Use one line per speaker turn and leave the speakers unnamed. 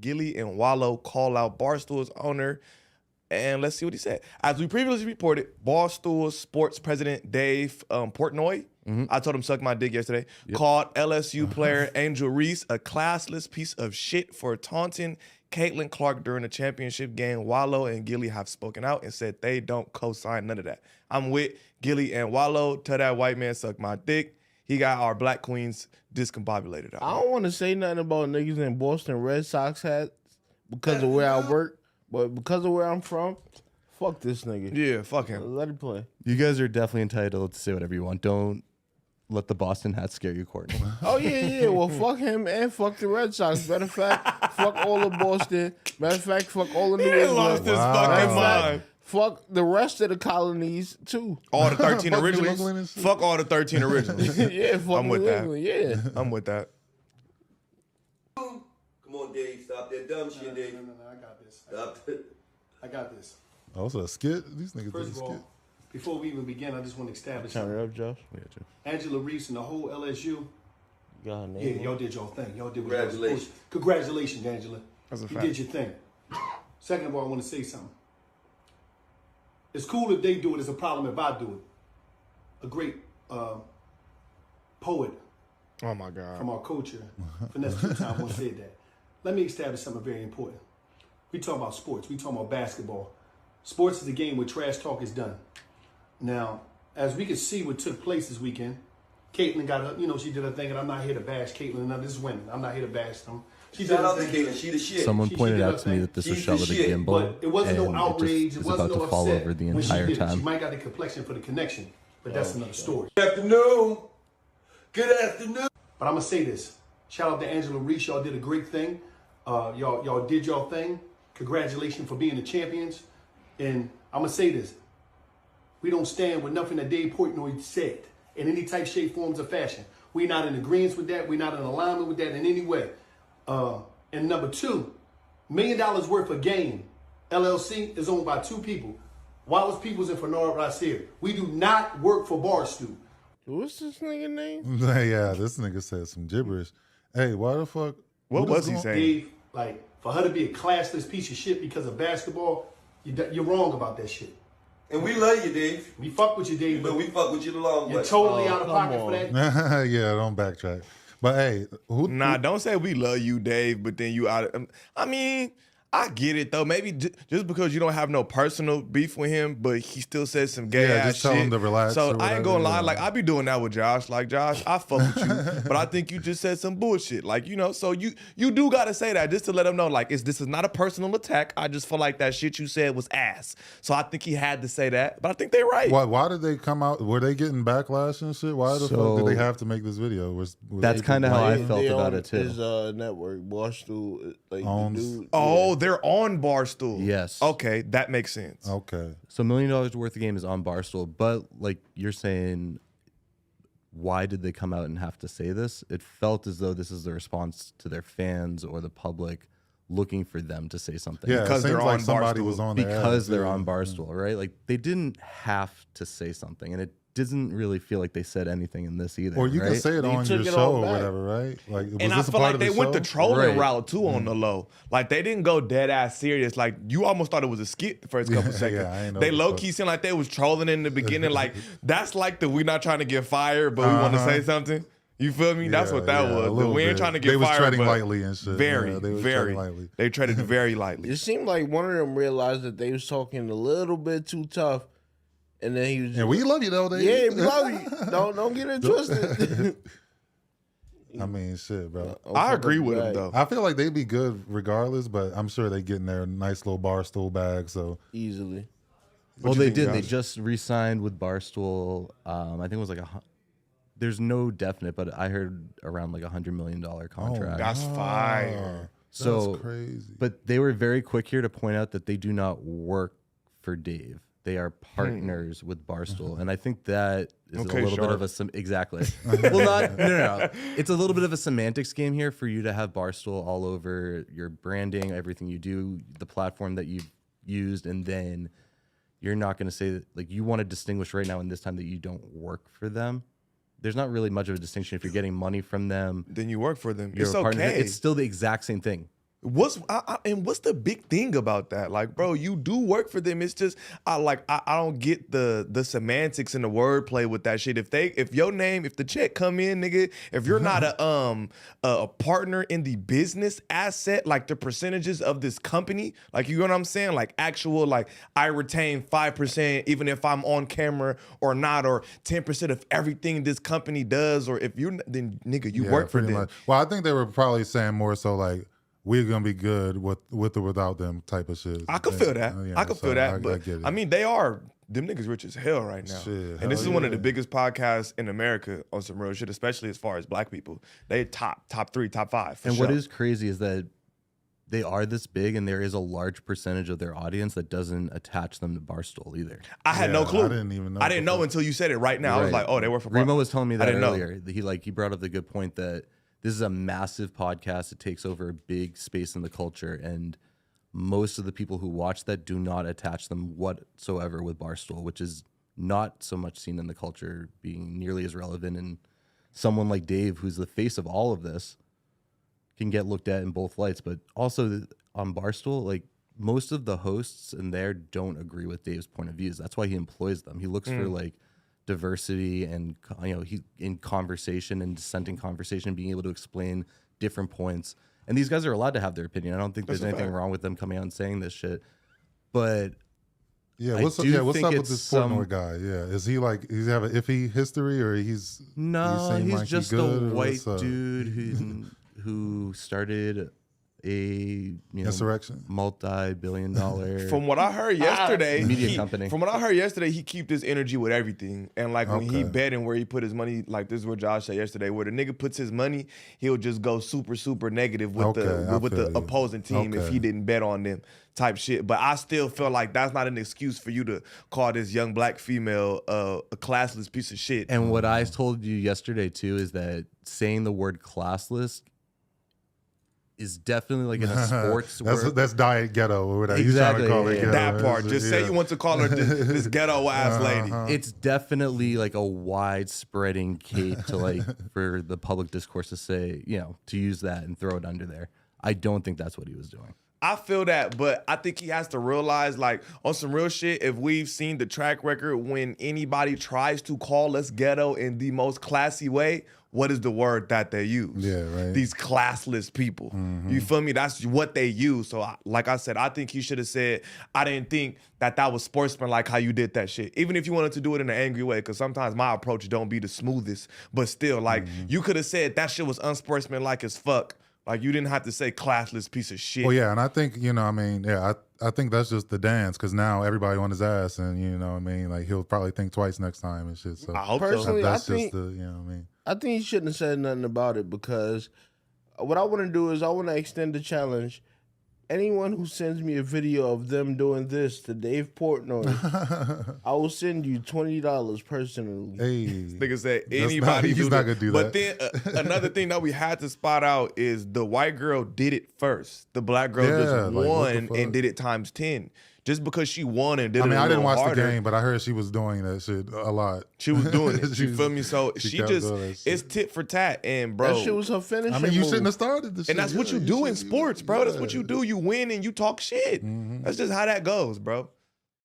Gillie and Wallo call out Barstool's owner. And let's see what he said. As we previously reported, Barstool Sports President Dave Portnoy, I told him suck my dick yesterday, called LSU player Angel Reese a classless piece of shit for taunting Caitlin Clark during the championship game. Wallo and Gillie have spoken out and said they don't co-sign none of that. I'm with Gillie and Wallo. Tell that white man suck my dick. He got our black queens discombobulated out.
I don't want to say nothing about niggas in Boston Red Sox hats because of where I work, but because of where I'm from, fuck this nigga.
Yeah, fuck him.
Let him play.
You guys are definitely entitled to say whatever you want. Don't let the Boston hat scare you, Courtney.
Oh, yeah. Well, fuck him and fuck the Red Sox. Matter of fact, fuck all of Boston. Matter of fact, fuck all of New England.
Lost his fucking mind.
Fuck the rest of the colonies, too.
All the 13 originals? Fuck all the 13 originals.
Yeah, fuck
I'm with
New
that.
England, yeah.
I'm with that.
Come on, Dave. Stop that dumb shit, Dave.
No, I got this.
Stop.
I got this.
Oh, so a skit? These niggas
First
do
of
a skit.
all, before we even begin, I just want to establish
Turn it up, Josh.
Angela Reese and the whole LSU.
You got her
Yeah,
name.
y'all did your thing. Y'all did what y'all was supposed
Congratulations.
to. Congratulations, Angela.
That's a
You
fact.
did your thing. Second of all, I want to say something. It's cool if they do it. It's a problem if I do it. A great poet
Oh, my God.
from our culture, Finesse Two-Time, once said that. Let me establish something very important. We talk about sports. We talk about basketball. Sports is a game where trash talk is done. Now, as we can see what took place this weekend, Caitlin got her, she did her thing, and I'm not here to bash Caitlin. Now, this is women. I'm not here to bash them. She
Shout
did
out
her
to
thing.
Caitlin. She the shit.
Someone
She
pointed
did
out
her
to me
thing.
that this was
She's
shot
the
with a
shit,
gimbal,
But it wasn't
and
no outrage.
it
It
was
wasn't
about
no
to fall
upset
over the
when she
entire
did it. She
time.
might got the complexion for the connection, but that's another story.
Good afternoon. Good afternoon.
But I'm gonna say this. Shout out to Angela Reese. Y'all did a great thing. Y'all did y'all thing. Congratulations for being the champions. And I'm gonna say this. We don't stand with nothing that Dave Portnoy said in any type, shape, forms, or fashion. We're not in agreement with that. We're not in alignment with that in any way. And number two, $1 million worth of game. LLC is owned by two people. Wallace Peoples and Fernard Rasir. We do not work for Barstool.
What's this nigga name?
Yeah, this nigga said some gibberish. Hey, why the fuck?
What was he
going-
saying?
Dave, like, for her to be a classless piece of shit because of basketball, you're wrong about that shit.
And we love you, Dave.
We fuck with you, Dave,
But
but
we fuck with you the long way.
you're totally out of
come
pocket
on.
for that.
Yeah, don't backtrack. But hey,
Nah, don't say we love you, Dave, but then you out of... I mean, I get it, though. Maybe just because you don't have no personal beef with him, but he still says some gay ass
just tell
shit.
him to relax
So
or
I ain't
whatever,
gonna lie.
yeah.
Like, I be doing that with Josh. Like, Josh, I fuck with you, but I think you just said some bullshit. Like, so you do gotta say that just to let him know, like, this is not a personal attack. I just feel like that shit you said was ass. So I think he had to say that, but I think they're right.
why did they come out? Were they getting backlash and shit? Why the fuck did they have to make this video?
That's kind of how I felt about it, too.
His network, Barstool, like
Owns-
the dude.
Oh, they're on Barstool.
Yes.
Okay, that makes sense.
Okay.
So $1 million worth of game is on Barstool, but like you're saying, why did they come out and have to say this? It felt as though this is the response to their fans or the public looking for them to say something.
Yeah,
Because
it seems
they're
like
on
somebody
Barstool.
was on their
Because
ass,
they're
yeah.
on Barstool, right? Like they didn't have to say something, and it doesn't really feel like they said anything in this either.
Or you
right?
can say it
They
on your
took it
show
all
or
back.
whatever, right? Like, was
And I
this a
feel
part
like
of
they
the
went
show?
the trolling
Right.
route too on the low. Like they didn't go dead ass serious. Like you almost thought it was a skit the first couple seconds.
I ain't know
They
what the
low
fuck.
key seemed like they was trolling in the beginning. Like that's like the we not trying to get fired, but we want to say something. You feel me? That's what that
Yeah, a
was. The
little
we ain't
bit.
trying to get
They was
fired.
treading
but
lightly and shit.
Very,
Yeah, they was
very.
treading lightly.
They treaded very lightly.
It seemed like one of them realized that they was talking a little bit too tough, and then he was.
And we love you though.
yeah, we love you. Don't get it twisted.
I mean, shit, bro.
I agree with him though.
I feel like they'd be good regardless, but I'm sure they get in their nice little Barstool bag. So
Easily.
Well,
you
they
think,
did. They
Josh?
just re-signed with Barstool. I think it was like there's no definite, but I heard around like $100 million contract.
That's fire.
So
that's crazy.
But they were very quick here to point out that they do not work for Dave. They are partners with Barstool, and I think that is
Okay,
a little bit of a exactly. Well, not no. It's a little bit of a semantics game here for you to have Barstool all over your branding, everything you do, the platform that you've used, and then you're not going to say that, like you want to distinguish right now in this time that you don't work for them. There's not really much of a distinction if you're getting money from them.
Then you work for them.
You're
It's
a partner.
okay.
It's still the exact same thing.
What's the big thing about that? Like, bro, you do work for them. It's just I don't get the semantics and the wordplay with that shit. If the check come in, nigga, if you're not a partner in the business asset, like the percentages of this company, like, you know what I'm saying? Like, actual, like, I retain 5% even if I'm on camera or not, or 10% of everything this company does, or if you're, then nigga, you work for
pretty
them.
much. Well, I think they were probably saying more so like, we're gonna be good with or without them type of shit.
I could feel that. I could feel that. But
I get it.
I mean, them niggas rich as hell right now.
Shit,
and this is
hell
one of the
yeah.
biggest podcasts in America on some real shit, especially as far as black people. They top 3, top 5. For
And
sure.
what is crazy is that they are this big, and there is a large percentage of their audience that doesn't attach them to Barstool either.
I had no clue.
I didn't even know.
I didn't know until you said it right now. I was
Right.
like, oh, they work for
Remo
Barstool.
was telling me
I
that
didn't know.
earlier. He brought up the good point that this is a massive podcast. It takes over a big space in the culture, and most of the people who watch that do not attach them whatsoever with Barstool, which is not so much seen in the culture being nearly as relevant. And someone like Dave, who's the face of all of this, can get looked at in both lights. But also on Barstool, like, most of the hosts in there don't agree with Dave's point of views. That's why he employs them. He looks for like diversity and, he in conversation and dissenting conversation, being able to explain different points. And these guys are allowed to have their opinion. I don't think there's anything wrong with them coming out and saying this shit. But
Yeah,
I
what's
do
up
think
with
it's
this
some-
Portnoy guy? Yeah, is he like, he's have an iffy history, or he's
no,
seem
he's
like
just
good,
a
or
white
what's up?
dude who started a
Insurrection?
multi-billion-dollar
From what I heard yesterday,
Media company.
From what I heard yesterday, he keep this energy with everything. And like when he
Okay.
bet and where he put his money, like this is what Josh said yesterday, where the nigga puts his money, he'll just go super, super negative with
Okay, I
the
feel you.
opposing team if
Okay.
he didn't bet on them type shit. But I still feel like that's not an excuse for you to call this young black female a classless piece of shit.
And what I told you yesterday too is that saying the word classless is definitely like in a sports word.
that's diet ghetto or whatever.
Exactly,
He's trying to call
yeah,
it
yeah.
ghetto.
that part. Just say you want to call her this ghetto ass lady.
It's definitely like a wide spreading cape to like for the public discourse to say, to use that and throw it under there. I don't think that's what he was doing.
I feel that, but I think he has to realize, like, on some real shit, if we've seen the track record when anybody tries to call us ghetto in the most classy way, what is the word that they use?
Yeah, right.
These classless people. You feel me? That's what they use. So, like I said, I think he should have said, I didn't think that was sportsmanlike how you did that shit. Even if you wanted to do it in an angry way, because sometimes my approach don't be the smoothest. But still, like, you could have said that shit was unsportsmanlike as fuck. Like, you didn't have to say classless piece of shit.
Well, yeah, and I think, I think that's just the dance, because now everybody on his ass, and, like, he'll probably think twice next time and shit. So
I hope
Personally,
so.
that's
I
just
think-
the,
I think he shouldn't have said nothing about it, because what I want to do is I want to extend the challenge. Anyone who sends me a video of them doing this to Dave Portnoy, I will send you $20 personally.
Hey.
Nigga said
That's
anybody
he's
do
not
that.
gonna do
But
that.
then another thing that we had to spot out is the white girl did it first. The black girl
Yeah,
just
like, what the
won
fuck?
and did it times 10. Just because she won and did it
I mean,
a
I didn't
little
watch
harder,
the game, but I heard she was doing that shit a lot.
she was doing it.
She
You feel me? So
she
she
kept
just,
doing that shit.
it's tit for tat. And bro,
That shit was her finish.
I mean, you shouldn't have started the shit.
and that's what
Yeah,
you do in
should-
sports, bro. That's what
yeah.
you do. You win and you talk shit. That's just how that goes, bro.